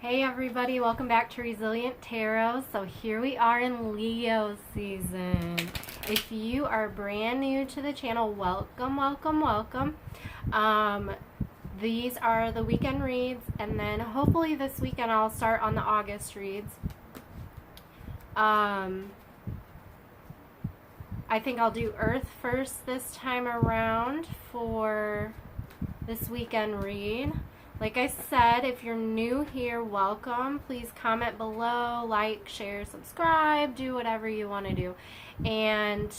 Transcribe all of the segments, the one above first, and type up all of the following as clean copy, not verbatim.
Hey everybody, welcome back to Resilient Tarot. So here we are in Leo season. If you are brand new to the channel, welcome. These are the weekend reads, and then hopefully this weekend I'll start on the August reads. I think I'll do Earth first this time around for this weekend read. Like I said, if you're new here, welcome. Please comment below, like, share, subscribe, do whatever you want to do. And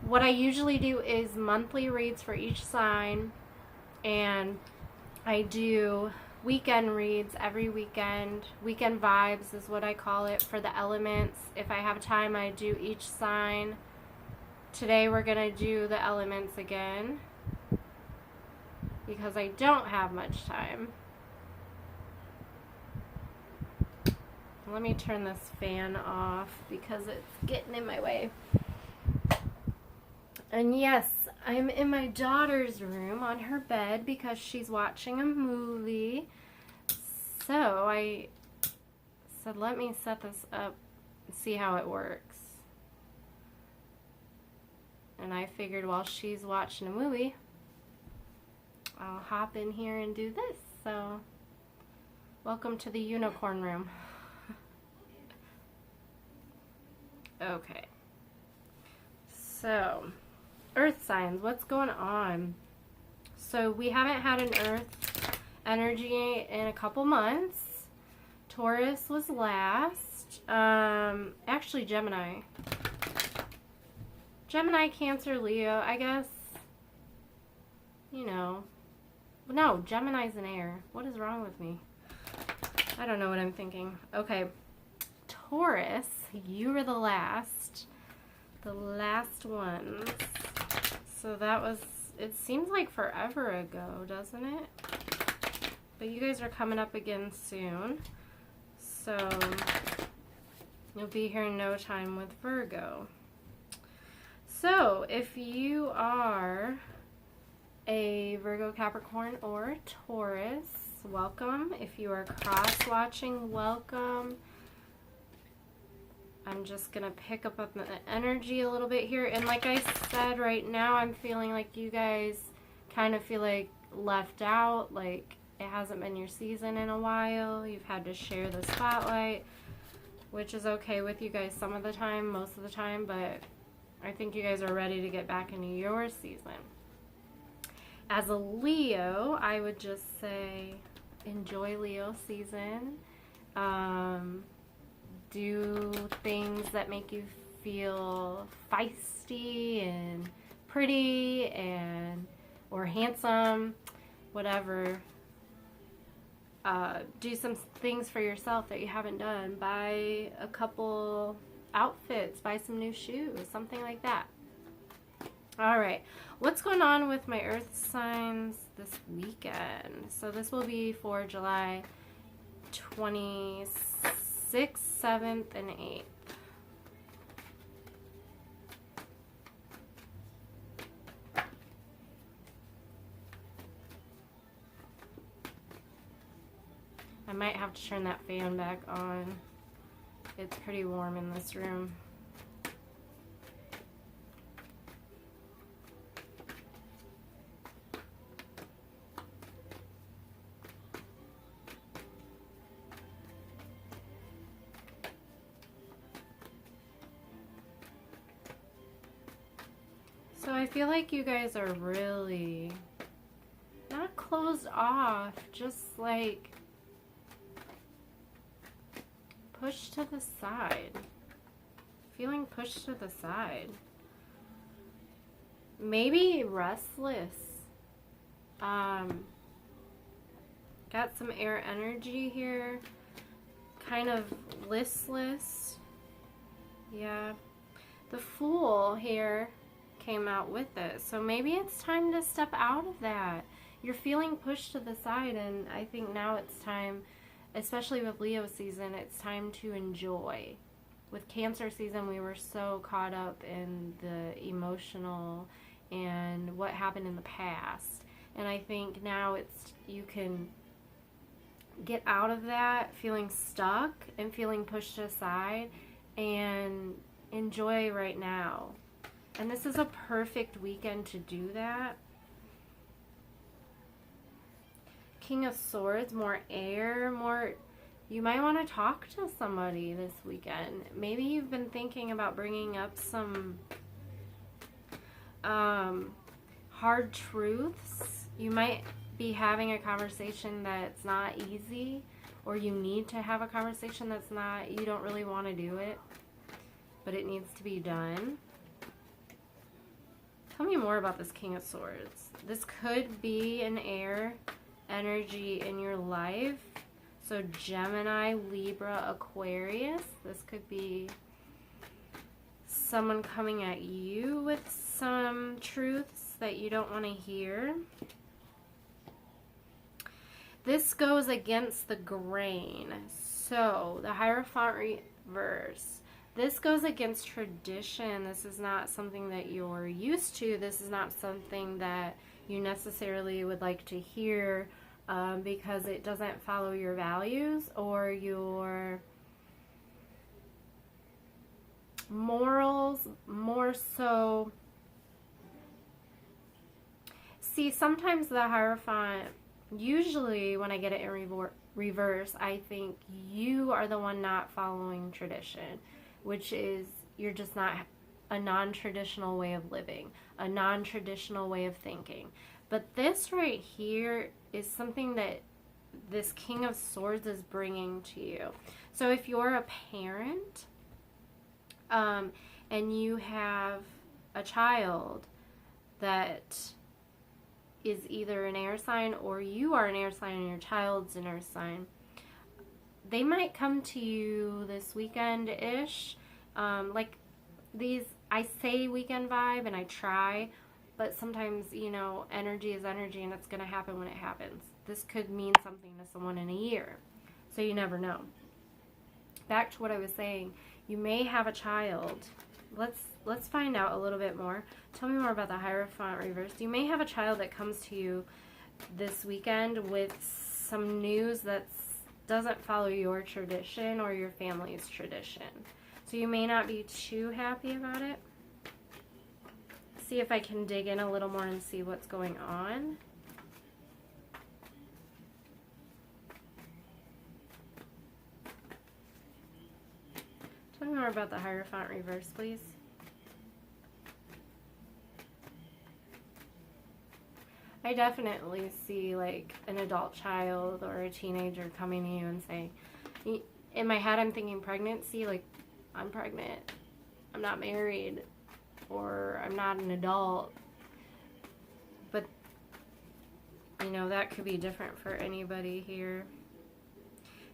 what I usually do is monthly reads for each sign, and I do weekend reads every weekend. Weekend vibes is what I call it for the elements. If I have time, I do each sign. Today we're going to do the elements again, because I don't have much time. Let me turn this fan off because it's getting in my way. And yes, I'm in my daughter's room on her bed because she's watching a movie. So I said, let me set this up and see how it works. And I figured while she's watching a movie, I'll hop in here and do this. So, welcome to the unicorn room. Okay. So, Earth signs, what's going on? So, we haven't had an Earth energy in a couple months. Taurus was last. Actually, Gemini. Gemini, Cancer, Leo, I guess. You know. No, Gemini's an air. What is wrong with me? I don't know what I'm thinking. Okay. Taurus, you were the last. The last ones. So that was, it seems like forever ago, doesn't it? But you guys are coming up again soon. So you'll be here in no time with Virgo. So if you are a Virgo, Capricorn, or Taurus, welcome. If you are cross-watching, welcome. I'm just going to pick up the energy a little bit here. And like I said, right now I'm feeling like you guys kind of feel like left out, like it hasn't been your season in a while. You've had to share the spotlight, which is okay with you guys some of the time, most of the time, but I think you guys are ready to get back into your season. As a Leo, I would just say enjoy Leo season. Do things that make you feel feisty and pretty and or handsome, whatever. Do some things for yourself that you haven't done. Buy a couple outfits, buy some new shoes, something like that. All right, what's going on with my Earth signs this weekend? So this will be for July 26th, 7th, and 8th. I might have to turn that fan back on. It's pretty warm in this room. So I feel like you guys are really not closed off, just like pushed to the side. Feeling pushed to the side. Maybe restless. Got some air energy here. Kind of listless. Yeah. The Fool here came out with it. So maybe it's time to step out of that. You're feeling pushed to the side, and I think now it's time, especially with Leo season, it's time to enjoy. With Cancer season, we were so caught up in the emotional and what happened in the past. And I think now you can get out of that feeling stuck and feeling pushed aside and enjoy right now. And this is a perfect weekend to do that. King of Swords, more air, more... You might want to talk to somebody this weekend. Maybe you've been thinking about bringing up some hard truths. You might be having a conversation that's not easy, or you need to have a conversation that's not, you don't really want to do it, but it needs to be done. Tell me more about this King of Swords. This could be an air energy in your life. So Gemini, Libra, Aquarius. This could be someone coming at you with some truths that you don't want to hear. This goes against the grain. So the Hierophant reverse. This goes against tradition. This is not something that you're used to. This is not something that you necessarily would like to hear, because it doesn't follow your values or your morals, more so. See, sometimes the Hierophant, usually when I get it in reverse, I think you are the one not following tradition, which is you're just not a non-traditional way of living, a non-traditional way of thinking. But this right here is something that this King of Swords is bringing to you. So if you're a parent, and you have a child that is either an air sign, or you are an air sign and your child's an air sign, they might come to you this weekend-ish. Like these, I say weekend vibe and I try, but sometimes, you know, energy is energy and it's going to happen when it happens. This could mean something to someone in a year, so you never know. Back to what I was saying, you may have a child. Let's find out a little bit more. Tell me more about the Hierophant reverse. You may have a child that comes to you this weekend with some news that doesn't follow your tradition or your family's tradition. So you may not be too happy about it. See if I can dig in a little more and see what's going on. Tell me more about the Hierophant reverse, please. I definitely see like an adult child or a teenager coming to you and saying, in my head I'm thinking pregnancy, like I'm pregnant, I'm not married, or I'm not an adult. But, you know, that could be different for anybody here.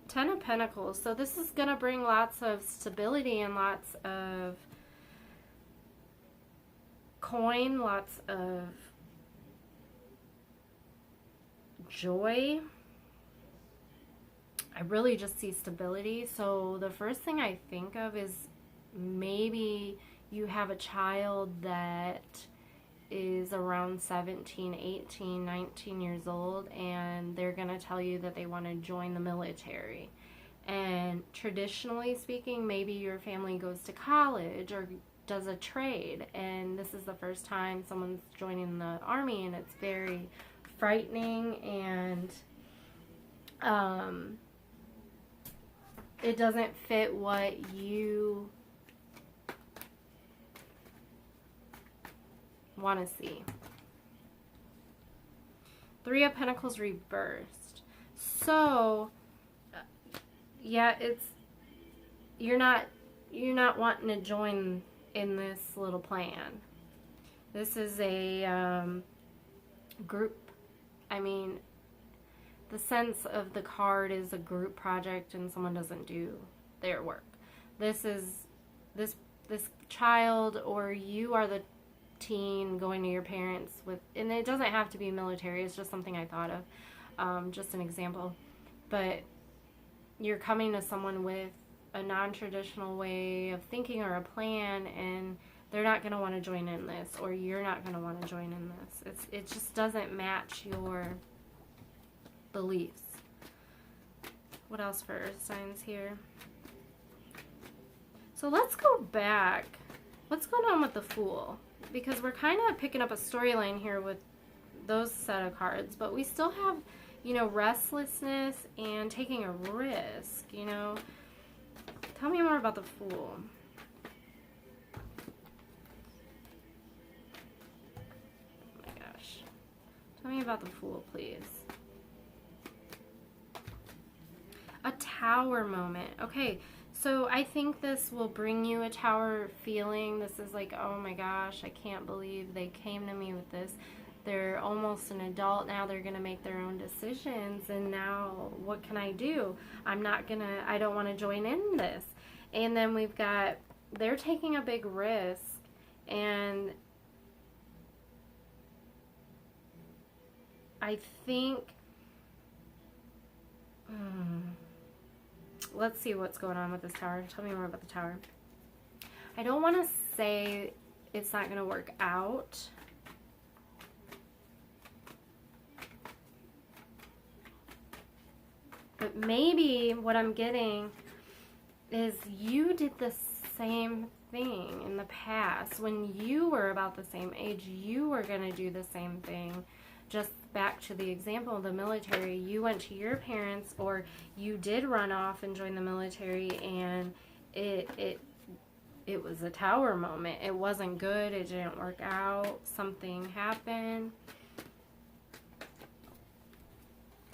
10 of Pentacles. So this is going to bring lots of stability and lots of coin, lots of joy. I really just see stability. So the first thing I think of is maybe you have a child that is around 17, 18, 19 years old, and they're going to tell you that they want to join the military. And traditionally speaking, maybe your family goes to college or does a trade, and this is the first time someone's joining the army, and it's very frightening, and it doesn't fit what you want to see. 3 of Pentacles reversed. So yeah, it's you're not wanting to join in this little plan. This is a group. I mean, the sense of the card is a group project and someone doesn't do their work. This is this child, or you are the teen going to your parents with, and it doesn't have to be military, it's just something I thought of, just an example. But you're coming to someone with a non-traditional way of thinking or a plan, and they're not going to want to join in this, or you're not going to want to join in this. It just doesn't match your beliefs. What else for earth signs here? So let's go back. What's going on with the Fool? Because we're kind of picking up a storyline here with those set of cards, but we still have, you know, restlessness and taking a risk, you know. Tell me more about the Fool. Oh my gosh. Tell me about the Fool, please. A Tower moment. Okay, so I think this will bring you a Tower feeling. This is like, oh my gosh, I can't believe they came to me with this. They're almost an adult now. They're going to make their own decisions. And now what can I do? I don't want to join in this. And then we've got, they're taking a big risk. And I think, let's see what's going on with this Tower. Tell me more about the Tower. I don't want to say it's not going to work out. But maybe what I'm getting is you did the same thing in the past. When you were about the same age, you were going to do the same thing. Just back to the example of the military, you went to your parents, or you did run off and join the military, and it was a Tower moment. It wasn't good. It didn't work out. Something happened.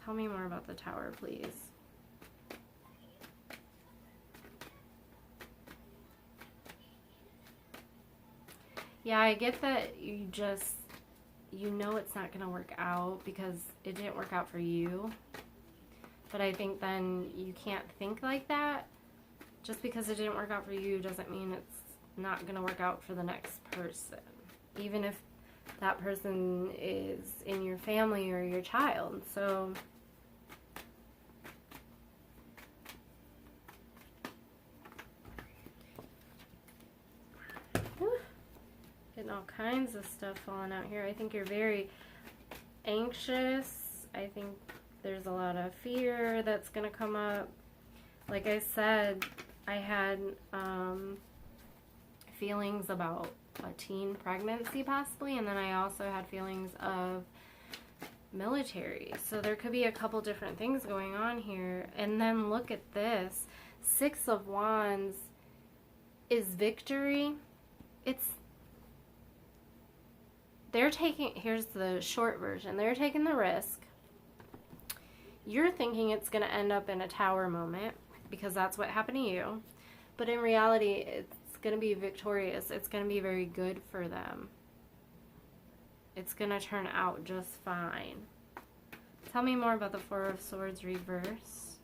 Tell me more about the Tower, please. Yeah, I get that you know it's not going to work out because it didn't work out for you. But I think then you can't think like that. Just because it didn't work out for you doesn't mean it's not going to work out for the next person. Even if that person is in your family or your child. So getting all kinds of stuff falling out here. I think you're very anxious. I think there's a lot of fear that's going to come up. Like I said, I had feelings about a teen pregnancy possibly, and then I also had feelings of military. So there could be a couple different things going on here. And then look at this. 6 of Wands is victory. They're taking, here's the short version, they're taking the risk. You're thinking it's going to end up in a Tower moment because that's what happened to you. But in reality, it's going to be victorious. It's going to be very good for them. It's going to turn out just fine. Tell me more about the 4 of Swords reverse.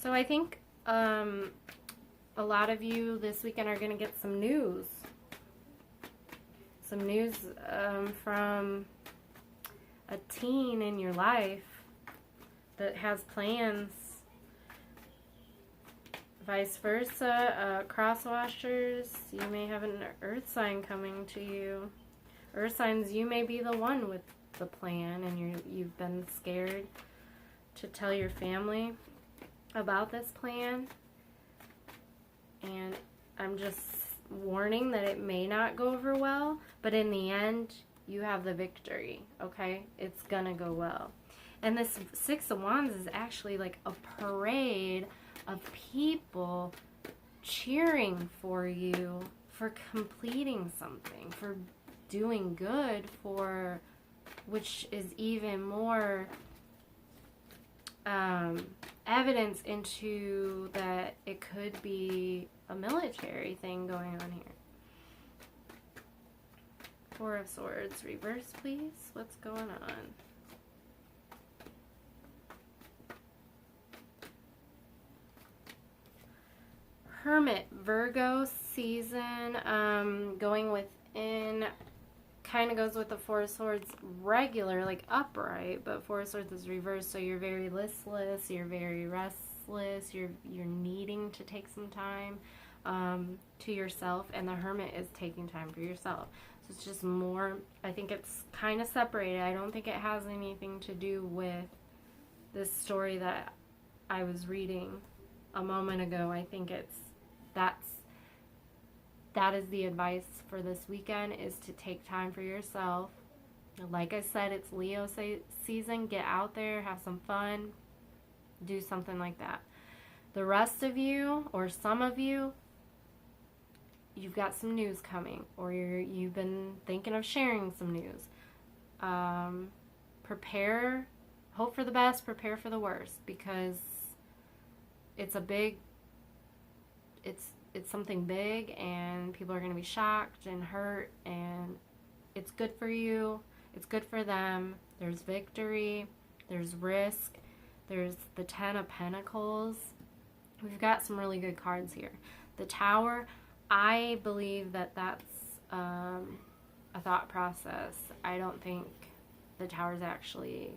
So I think a lot of you this weekend are going to get some news. Some news from a teen in your life that has plans. Vice versa, crosswashers, you may have an earth sign coming to you. Earth signs, you may be the one with the plan, and you've been scared to tell your family about this plan. And I'm just warning that it may not go over well, but in the end, you have the victory, okay? It's gonna go well. And this 6 of Wands is actually like a parade of people cheering for you for completing something, for doing good, for which is even more evidence into that it could be a military thing going on here. 4 of Swords reverse, please. What's going on? Hermit, Virgo season, going within, kind of goes with the 4 of Swords regular, like upright, but 4 of Swords is reversed, so you're very listless, you're very restless, you're needing to take some time to yourself, and the Hermit is taking time for yourself. So it's just more, I think it's kind of separated. I don't think it has anything to do with this story that I was reading a moment ago. I think that is the advice for this weekend, is to take time for yourself. Like I said, it's Leo season. Get out there, have some fun, do something like that. The rest of you, or some of you, you've got some news coming, or you've been thinking of sharing some news. Prepare, hope for the best, prepare for the worst, because it's something big, and people are going to be shocked and hurt, and it's good for you, it's good for them. There's victory, there's risk, there's the 10 of Pentacles. We've got some really good cards here. The Tower, I believe that that's a thought process. I don't think the Tower's actually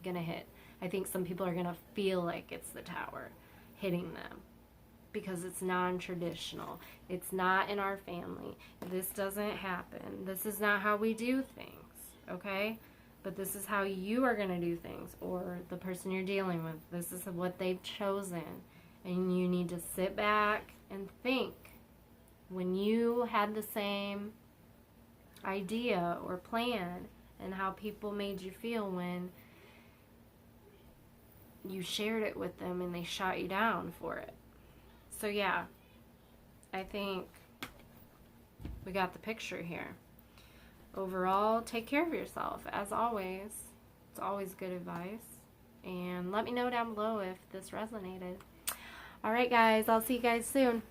going to hit. I think some people are going to feel like it's the Tower hitting them because it's non-traditional. It's not in our family. This doesn't happen. This is not how we do things, okay? But this is how you are going to do things, or the person you're dealing with. This is what they've chosen. And you need to sit back and think. When you had the same idea or plan, and how people made you feel when you shared it with them and they shot you down for it. So yeah, I think we got the picture here. Overall, take care of yourself, as always. It's always good advice. And let me know down below if this resonated. Alright guys, I'll see you guys soon.